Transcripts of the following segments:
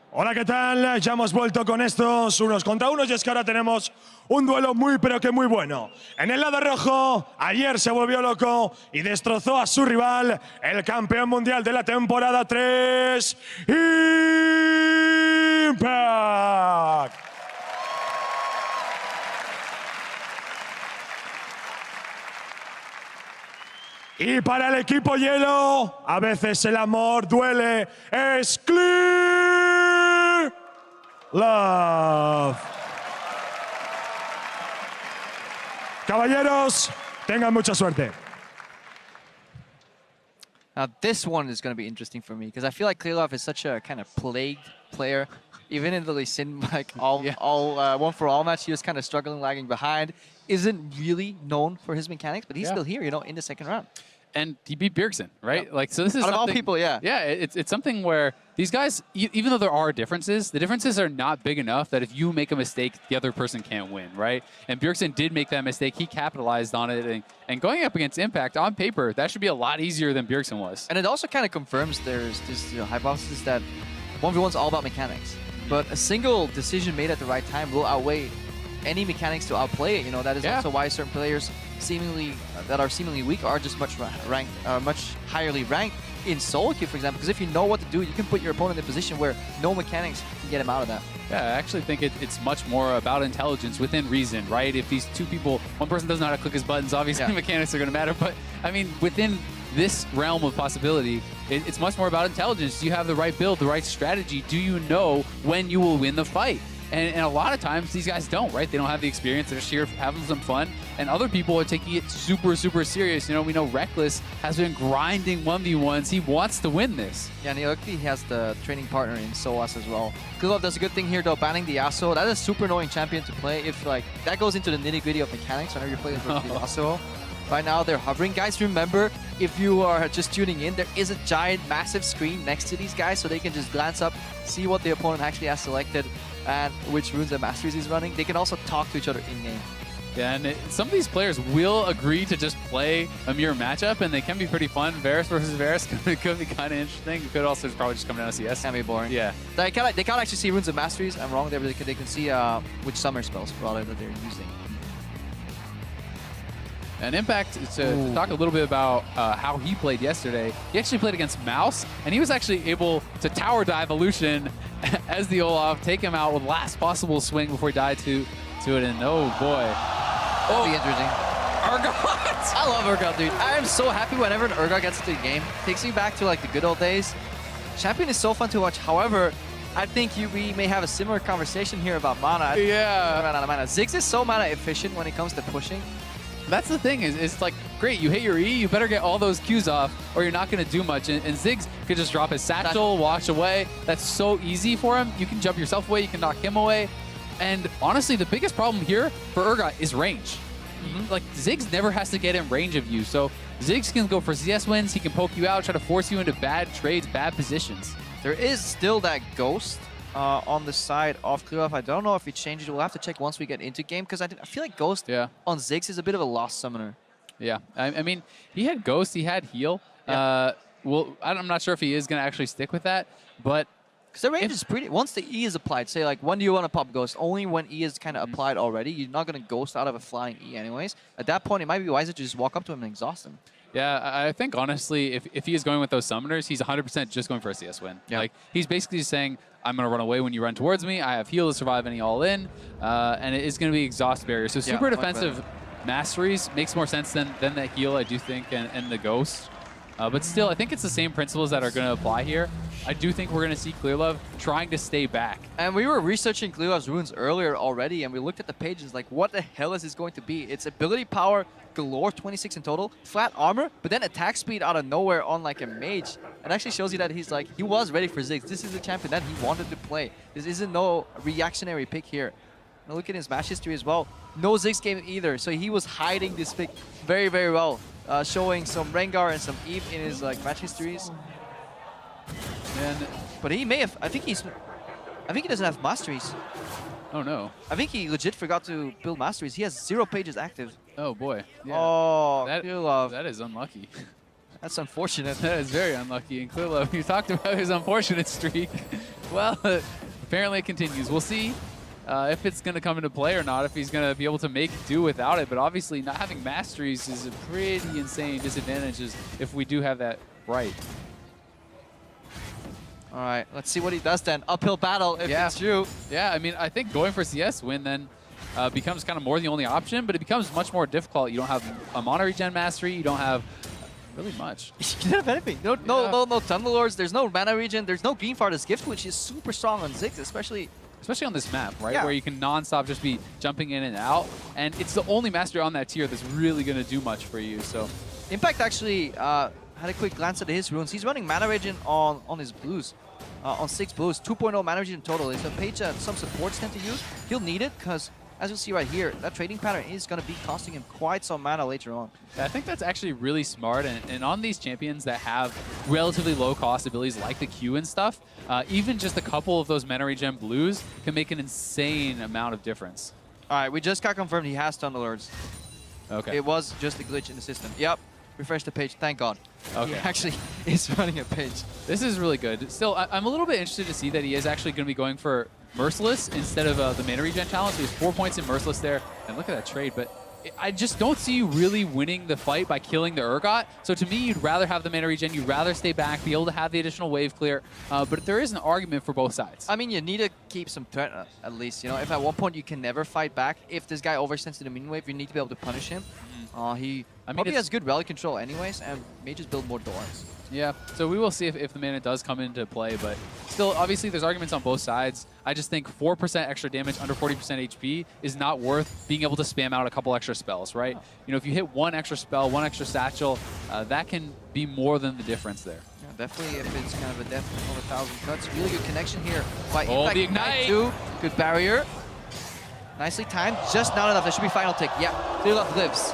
Hola, ¿qué tal? Ya hemos vuelto con estos unos contra unos y es que ahora tenemos un duelo muy pero que muy bueno. En el lado rojo, ayer se volvió loco y destrozó a su rival, el campeón mundial de la temporada 3, Impact. Y para el equipo hielo, a veces el amor duele, es Clearlove. Caballeros, tengan mucha suerte. Now this one is going to be interesting for me because I feel like Clearlove is such a kind of plagued player. Even in the Lee Sin like one for all match, he was kind of struggling, lagging behind. Isn't really known for his mechanics, but he's still here, you know, in the second round. And he beat Bjergsen, right? Yep. Like, so this is out of all people, yeah. Yeah, it's something where these guys, even though there are differences, the differences are not big enough that if you make a mistake, the other person can't win, right? And Bjergsen did make that mistake. He capitalized on it, and going up against Impact on paper, that should be a lot easier than Bjergsen was. And it also kind of confirms there's this hypothesis that 1v1 is all about mechanics, but a single decision made at the right time will outweigh any mechanics to outplay it. You know, that is also why certain players that are seemingly weak are just much highly ranked in solo queue, for example, because if you know what to do, you can put your opponent in a position where no mechanics can get him out of that. Yeah, I actually think it's much more about intelligence within reason, right? If these two people, one person doesn't know how to click his buttons, obviously mechanics are going to matter, but I mean, within this realm of possibility, it's much more about intelligence. Do you have the right build, the right strategy? Do you know when you will win the fight? And a lot of times, these guys don't, right? They don't have the experience. They're just here having some fun. And other people are taking it super, super serious. You know, we know Reckless has been grinding 1v1s. He wants to win this. Yeah, and he has the training partner in Soas as well. Clearlove does a good thing here, though, banning the Yasuo. That is a super annoying champion to play if, like, that goes into the nitty-gritty of mechanics whenever you're playing with the Yasuo. Right now, they're hovering. Guys, remember, if you are just tuning in, there is a giant, massive screen next to these guys, so they can just glance up, see what the opponent actually has selected, and which runes and masteries he's running. They can also talk to each other in-game. Yeah, and some of these players will agree to just play a mirror matchup, and they can be pretty fun. Varus versus Varus could be kind of interesting. It could also probably just come down to CS. Can be boring. Yeah. They can't actually see runes and masteries. I'm wrong there, but they can see which summer spells rather that they're using. And Impact, to talk a little bit about how he played yesterday, he actually played against Mouse, and he was actually able to tower dive Illusion as the Olaf, take him out with last possible swing before he died to it, and oh boy. That'll be interesting. Urgot! I love Urgot, dude. I am so happy whenever an Urgot gets into the game. Takes me back to like the good old days. Champion is so fun to watch. However, I think we may have a similar conversation here about mana. Yeah. Run out of mana. Ziggs is so mana efficient when it comes to pushing. That's the thing, is it's like, great, you hit your E, you better get all those Qs off, or you're not going to do much. And Ziggs could just drop his satchel, watch away. That's so easy for him. You can jump yourself away, you can knock him away. And honestly, the biggest problem here for Urgot is range. Like, Ziggs never has to get in range of you. So Ziggs can go for CS wins, he can poke you out, try to force you into bad trades, bad positions. There is still that Ghost on the side of Clearlove. I don't know if it changes. We'll have to check once we get into game, because I feel like Ghost on Ziggs is a bit of a lost summoner. Yeah, I mean, he had Ghost, he had Heal. Yeah. Well, I'm not sure if he is going to actually stick with that, but... Because the range is pretty... Once the E is applied, say, like, when do you want to pop Ghost? Only when E is kind of applied already. You're not going to Ghost out of a flying E anyways. At that point, it might be wiser to just walk up to him and exhaust him. Yeah, I think, honestly, if he is going with those summoners, he's 100% just going for a CS win. Yeah. Like, he's basically just saying, I'm going to run away when you run towards me. I have heal to survive any all-in, and it is going to be exhaust barrier. So super defensive masteries makes more sense than the heal, I do think, and the Ghost. But still, I think it's the same principles that are going to apply here. I do think we're going to see Clearlove trying to stay back. And we were researching Clearlove's runes earlier already, and we looked at the pages like, what the hell is this going to be? It's ability power galore, 26 in total, flat armor, but then attack speed out of nowhere on like a mage. It actually shows you that he's like, he was ready for Ziggs. This is the champion that he wanted to play. This isn't no reactionary pick here. Now look at his match history as well. No Ziggs game either, so he was hiding this pick very, very well. Showing some Rengar and some Eve in his like match histories. But he may have, I think he doesn't have masteries. Oh no. I think he legit forgot to build masteries. He has 0 pages active. Oh boy. Yeah. Oh, Clearlove. That is unlucky. That's unfortunate. That is very unlucky. And Clearlove, you talked about his unfortunate streak. Well, apparently it continues. We'll see if it's going to come into play or not, if he's going to be able to make do without it. But obviously, not having masteries is a pretty insane disadvantage if we do have that right. All right, let's see what he does then. Uphill battle if it's true. Yeah, I mean, I think going for CS win then becomes kind of more the only option, but it becomes much more difficult. You don't have a mono regen mastery. You don't have really much. You don't have anything. No Thunder Lords. There's no mana regen. There's no Green Farthest Gift, which is super strong on Ziggs, especially on this map, right? Yeah. Where you can non-stop just be jumping in and out. And it's the only mastery on that tier that's really going to do much for you. So Impact actually had a quick glance at his runes. He's running mana regen on his blues. On 6 blues, 2.0 mana regen in total. It's a page that some supports tend to use. He'll need it because, as you'll see right here, that trading pattern is going to be costing him quite some mana later on. I think that's actually really smart. And on these champions that have relatively low cost abilities like the Q and stuff, even just a couple of those mana regen blues can make an insane amount of difference. All right, we just got confirmed he has Thunder Lords. Okay. It was just a glitch in the system. Yep. Refresh the page, thank God. Okay. He actually is running a page. This is really good. Still, I'm a little bit interested to see that he is actually going to be going for Merciless instead of the mana regen challenge. So he's 4 points in Merciless there. And look at that trade. But I just don't see you really winning the fight by killing the Urgot. So to me, you'd rather have the mana regen. You'd rather stay back, be able to have the additional wave clear. But there is an argument for both sides. I mean, you need to keep some threat at least. You know, if at one point you can never fight back, if this guy overextends to the minion wave, you need to be able to punish him. He probably has good rally control anyways, and may just build more doors. Yeah, so we will see if the mana does come into play, but still, obviously, there's arguments on both sides. I just think 4% extra damage under 40% HP is not worth being able to spam out a couple extra spells, right? Oh. You know, if you hit one extra spell, one extra satchel, that can be more than the difference there. Yeah, definitely if it's kind of a death of 1,000 cuts. Really good connection here by Impact. The Ignite! Too. Good barrier. Nicely timed, just not enough. That should be final tick. Yeah, Clearlove lives.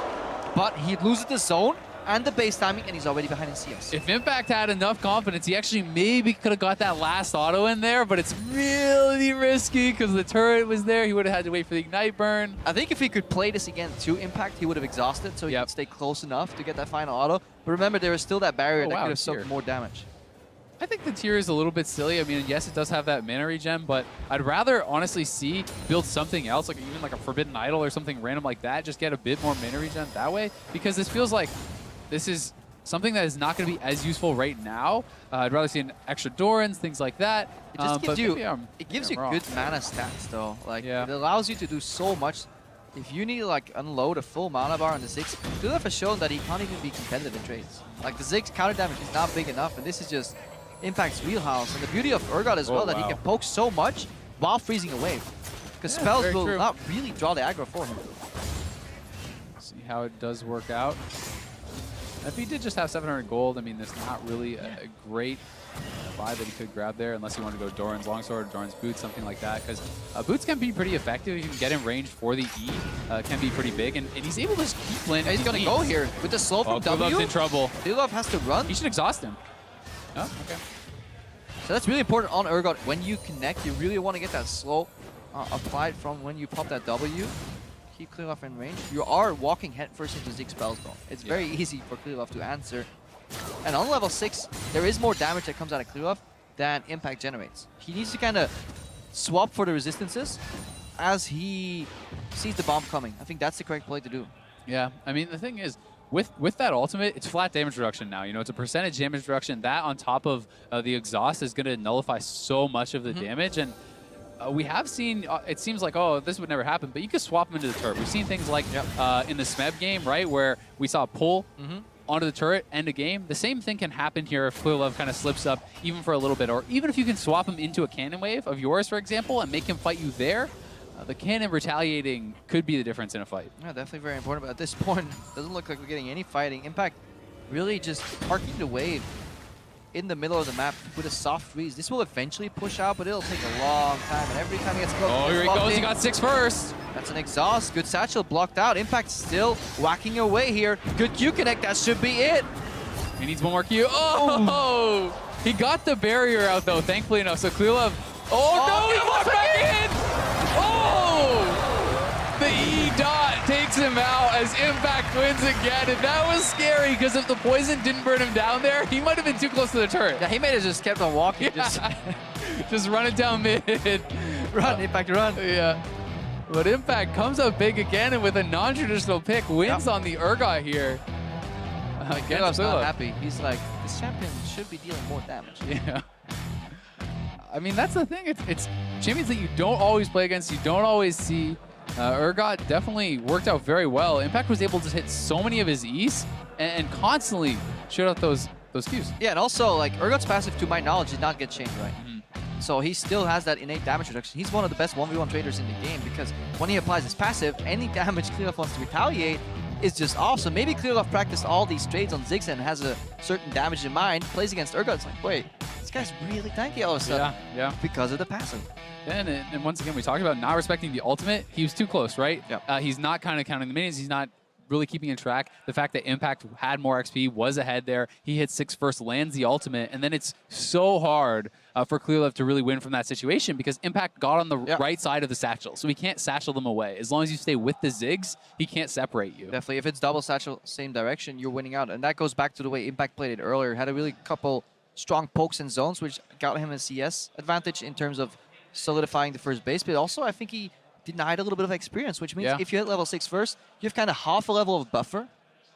But he loses the zone and the base timing, and he's already behind in CS. If Impact had enough confidence, he actually maybe could have got that last auto in there, but it's really risky because the turret was there. He would have had to wait for the Ignite burn. I think if he could play this again to Impact, he would have exhausted, so he could stay close enough to get that final auto. But remember, there is still that barrier that could have soaked more damage. I think the tier is a little bit silly. I mean, yes, it does have that mana regen, but I'd rather honestly see build something else, like even like a Forbidden Idol or something random like that, just get a bit more mana regen that way, because this feels like this is something that is not going to be as useful right now. I'd rather see an extra Doran's, things like that. It just gives you, it gives you good mana stats though. Like it allows you to do so much. If you need to like unload a full mana bar on the Ziggs, Clearlove has shown that he can't even be competitive in trades. Like the Ziggs counter damage is not big enough, and this is just Impact's wheelhouse. And the beauty of Urgot as well, that he can poke so much while freezing a wave. Because spells will not really draw the aggro for him. See how it does work out. If he did just have 700 gold, I mean, there's not really a great buy that he could grab there, unless you want to go Doran's Longsword, Doran's Boots, something like that. Because boots can be pretty effective. You can get in range for the E, can be pretty big. And he's able to just keep landing. He's going to go here with the slow from W. Clearlove's in trouble. Clearlove has to run. He should exhaust him. Oh, okay. So that's really important on Urgot. When you connect, you really want to get that slow applied from when you pop that W. Keep Clearlove in range. You are walking headfirst into Ziggs spells though. It's very easy for Clearlove to answer. And on level 6, there is more damage that comes out of Clearlove than Impact generates. He needs to kind of swap for the resistances as he sees the bomb coming. I think that's the correct play to do. Yeah, I mean, the thing is, with that ultimate, it's flat damage reduction now. You know, it's a percentage damage reduction. That on top of the exhaust is going to nullify so much of the damage. And we have seen, it seems like, oh, this would never happen, but you could swap them into the turret. We've seen things like in the Smeb game, right, where we saw a pull onto the turret, end a game. The same thing can happen here if Clearlove kind of slips up even for a little bit, or even if you can swap him into a cannon wave of yours, for example, and make him fight you there. The cannon retaliating could be the difference in a fight. Yeah, definitely very important, but at this point, doesn't look like we're getting any fighting. Impact really just parking the wave in the middle of the map with a soft freeze. This will eventually push out, but it'll take a long time, and every time he gets close, oh, here he goes, he got 6 first. That's an exhaust. Good satchel blocked out. Impact still whacking away here. Good Q connect, that should be it. He needs one more Q. Oh! He got the barrier out though, thankfully enough. So Clearlove, no, he walked back in! Oh! The E dot takes him out as Impact wins again, and that was scary because if the poison didn't burn him down there, he might have been too close to the turret. Yeah, he might have just kept on walking. Yeah. Just run it down mid. Run, Impact, run. Yeah. But Impact comes up big again, and with a non-traditional pick, wins on the Urgot here. Clearlove's not happy. He's like, this champion should be dealing more damage. Yeah. I mean, that's the thing. It's champions that you don't always play against, you don't always see. Urgot definitely worked out very well. Impact was able to hit so many of his E's and constantly shoot out those Qs. Yeah, and also, like, Urgot's passive, to my knowledge, did not get changed, right? So he still has that innate damage reduction. He's one of the best 1v1 traders in the game because when he applies his passive, any damage Clearlove wants to retaliate is just awesome. Maybe Clearlove practiced all these trades on Ziggs and has a certain damage in mind, plays against Urgot. It's like, wait, this guy's really tanky all of a sudden. Yeah. Because of the passive. And once again, we talked about not respecting the ultimate. He was too close, right? Yep. He's not kind of counting the minions. He's not really keeping in track. The fact that Impact had more XP, was ahead there. He hits 6 first, lands the ultimate, and then it's so hard for Clearlove to really win from that situation because Impact got on the right side of the satchel, so he can't satchel them away. As long as you stay with the Ziggs, he can't separate you. Definitely. If it's double satchel, same direction, you're winning out. And that goes back to the way Impact played it earlier. Had a really couple strong pokes and zones, which got him a CS advantage in terms of solidifying the first base. But also, I think he denied a little bit of experience, which means if you hit level 6 first, you have kind of half a level of buffer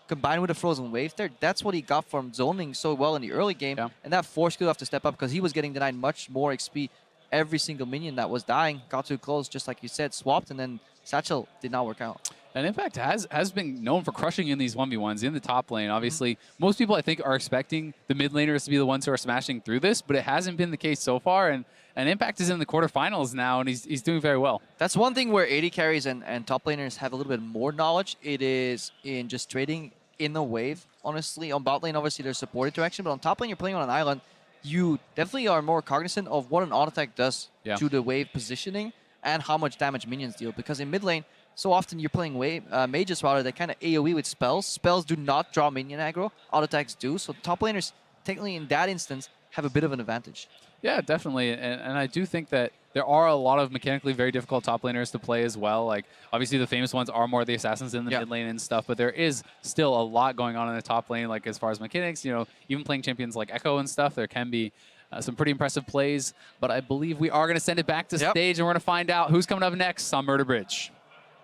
combined with a frozen wave there. That's what he got from zoning so well in the early game, and that forced Clearlove to step up because he was getting denied much more XP. Every single minion that was dying got too close, just like you said, swapped, and then Satchel did not work out. And Impact has been known for crushing in these 1v1s in the top lane. Obviously, most people, I think, are expecting the mid laners to be the ones who are smashing through this, but it hasn't been the case so far. And Impact is in the quarterfinals now, and he's doing very well. That's one thing where AD carries and top laners have a little bit more knowledge. It is in just trading in the wave, honestly. On bot lane, obviously, there's support interaction, but on top lane, you're playing on an island. You definitely are more cognizant of what an auto attack does to the wave positioning and how much damage minions deal. Because in mid lane, so often you're playing wave mages rather that kind of AoE with spells. Spells do not draw minion aggro. Auto attacks do. So top laners, technically in that instance, have a bit of an advantage. Yeah, definitely. And I do think that there are a lot of mechanically very difficult top laners to play as well. Like, obviously, the famous ones are more the assassins in the mid lane and stuff, but there is still a lot going on in the top lane, like as far as mechanics. You know, even playing champions like Echo and stuff, there can be some pretty impressive plays. But I believe we are going to send it back to stage, and we're going to find out who's coming up next on Murder Bridge.